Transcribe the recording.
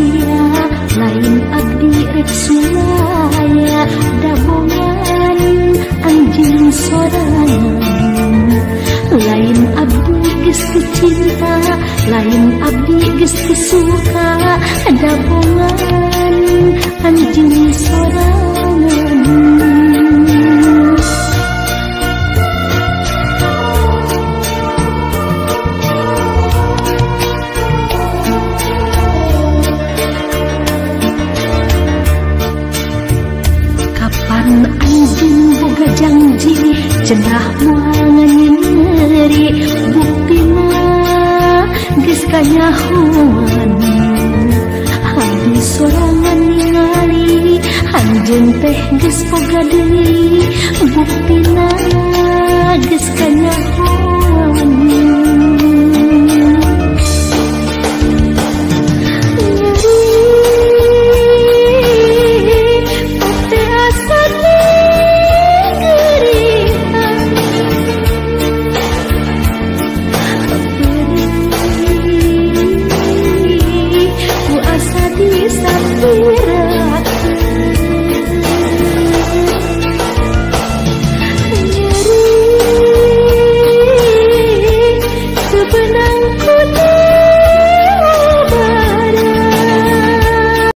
setia, lain abdi rek sulaya, dabongan anjing sorangan. Lain abdi geus cinta, lain abdi geus suka, dabongan anjing sorangan. Anjing boga janji cenah moal nganyeri, buktina geus kanyahoan. Abdi sorangan ningali anjeun teh geus boga deui, bukti